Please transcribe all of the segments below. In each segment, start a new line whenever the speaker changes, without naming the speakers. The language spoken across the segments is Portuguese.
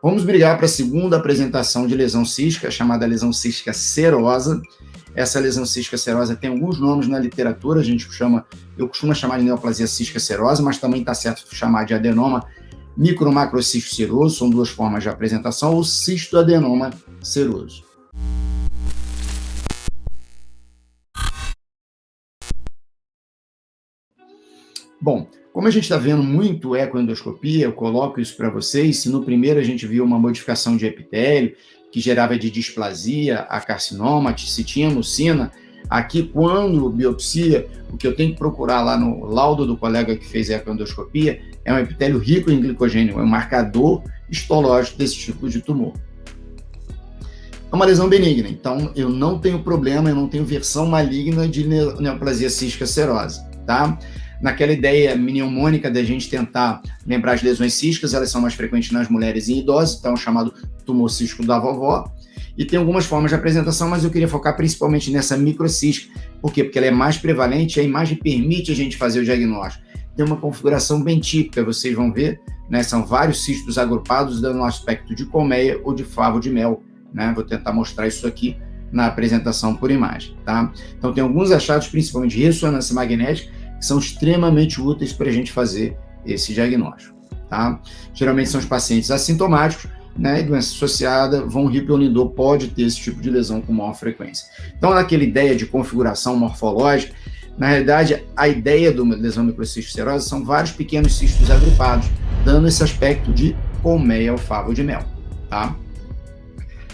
Vamos brigar para a segunda apresentação de lesão cística, chamada lesão cística serosa. Essa lesão cística serosa tem alguns nomes na literatura, eu costumo chamar de neoplasia cística serosa, mas também está certo chamar de adenoma micromacrocisto seroso, são duas formas de apresentação, ou cistoadenoma seroso. Bom, como a gente está vendo muito ecoendoscopia, eu coloco isso para vocês. Se no primeiro a gente viu uma modificação de epitélio, que gerava de displasia a carcinoma, se tinha mucina, aqui quando biopsia, o que eu tenho que procurar lá no laudo do colega que fez ecoendoscopia é um epitélio rico em glicogênio, é um marcador histológico desse tipo de tumor. É uma lesão benigna, então eu não tenho problema, eu não tenho versão maligna de neoplasia cística serosa, tá? Naquela ideia mnemônica da gente tentar lembrar as lesões císticas, elas são mais frequentes nas mulheres e idosos, então é o chamado tumor cístico da vovó, e tem algumas formas de apresentação, mas eu queria focar principalmente nessa microcística. Por quê? Porque ela é mais prevalente e a imagem permite a gente fazer o diagnóstico. Tem uma configuração bem típica, vocês vão ver, né? São vários cistos agrupados dando um aspecto de colmeia ou de favo de mel, né? Vou tentar mostrar isso aqui na apresentação por imagem, tá? Então tem alguns achados, principalmente de ressonância magnética, que são extremamente úteis para a gente fazer esse diagnóstico, tá? Geralmente são os pacientes assintomáticos, né, doença associada, von Hippel-Lindau pode ter esse tipo de lesão com maior frequência. Então, naquela ideia de configuração morfológica, na realidade, a ideia da lesão microcística serosa são vários pequenos cistos agrupados, dando esse aspecto de colmeia ou favo de mel, tá?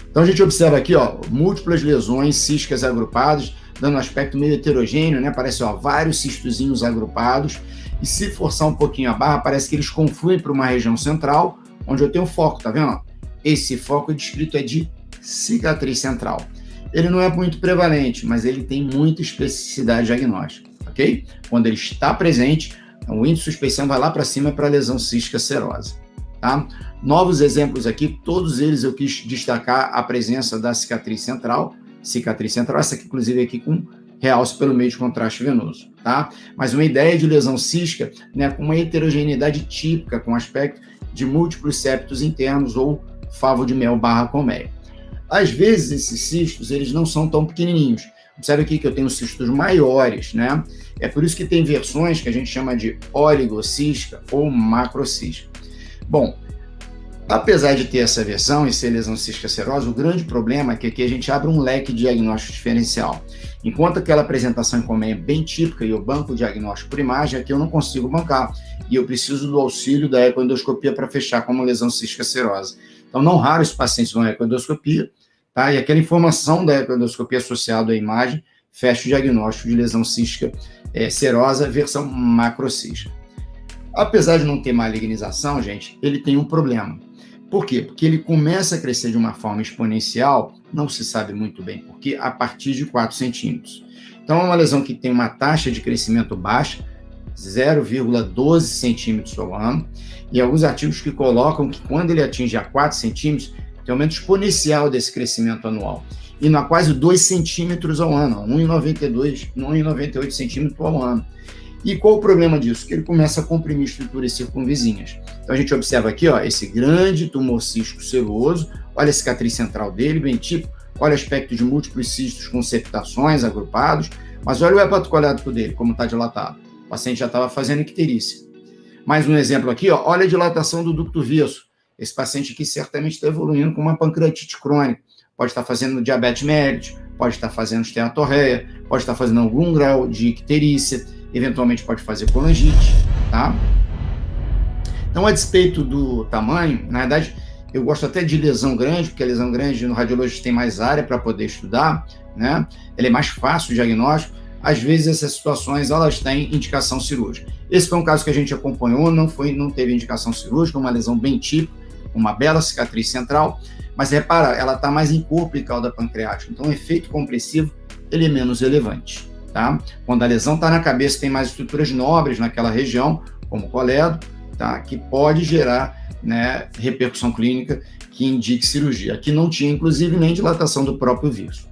Então, a gente observa aqui, ó, múltiplas lesões císticas agrupadas, dando um aspecto meio heterogêneo, né? Parece, ó, vários cistozinhos agrupados, e se forçar um pouquinho a barra, parece que eles confluem para uma região central, onde eu tenho foco, tá vendo? Esse foco descrito é de cicatriz central. Ele não é muito prevalente, mas ele tem muita especificidade diagnóstica, ok? Quando ele está presente, o índice de suspeição vai lá para cima para a lesão cística serosa, tá? Novos exemplos aqui, todos eles eu quis destacar a presença da cicatriz central, essa aqui inclusive aqui com realce pelo meio de contraste venoso, tá? Mas uma ideia de lesão cística, né, com uma heterogeneidade típica, com aspecto de múltiplos septos internos ou favo de mel barra colmeia. Às vezes, esses cistos, eles não são tão pequenininhos. Observe aqui que eu tenho cistos maiores, né? É por isso que tem versões que a gente chama de oligocística ou macrocística. Bom, apesar de ter essa versão e ser lesão cística serosa, o grande problema é que aqui a gente abre um leque de diagnóstico diferencial. Enquanto aquela apresentação em colmeia é bem típica e eu banco o diagnóstico por imagem, aqui eu não consigo bancar. E eu preciso do auxílio da ecoendoscopia para fechar como lesão cística serosa. Então, não raro os pacientes vão à ecoendoscopia, tá? E aquela informação da ecoendoscopia associada à imagem fecha o diagnóstico de lesão cística serosa, versão macrocística. Apesar de não ter malignização, gente, ele tem um problema. Por quê? Porque ele começa a crescer de uma forma exponencial, não se sabe muito bem por quê, a partir de 4 centímetros. Então, é uma lesão que tem uma taxa de crescimento baixa, 0,12 centímetros ao ano, e alguns artigos que colocam que quando ele atinge a 4 centímetros, tem aumento exponencial desse crescimento anual, indo a quase 2 centímetros ao ano, 1,98 centímetros ao ano. E qual o problema disso? Que ele começa a comprimir estruturas circunvizinhas. Então a gente observa aqui, ó, esse grande tumor cístico seroso, olha a cicatriz central dele, bem típico, olha o aspecto de múltiplos cistos com septações agrupados, mas olha o hepatocoliático dele, como está dilatado. O paciente já estava fazendo icterícia. Mais um exemplo aqui, ó, olha a dilatação do ducto viço. Esse paciente aqui certamente está evoluindo com uma pancreatite crônica. Pode estar fazendo diabetes mellitus, pode estar fazendo esteatorreia, pode estar fazendo algum grau de icterícia, eventualmente pode fazer colangite, tá? Então, a despeito do tamanho, na verdade, eu gosto até de lesão grande, porque a lesão grande no radiologista tem mais área para poder estudar, né? Ela é mais fácil o diagnóstico. Às vezes, essas situações, elas têm indicação cirúrgica. Esse foi um caso que a gente acompanhou, não teve indicação cirúrgica, uma lesão bem típica, uma bela cicatriz central, mas repara, ela está mais em corpo e cauda pancreática, então o efeito compressivo, ele é menos relevante. Tá? Quando a lesão está na cabeça, tem mais estruturas nobres naquela região, como o colédo, tá? Que pode gerar, né, repercussão clínica que indique cirurgia. Aqui não tinha, inclusive, nem dilatação do próprio vírus.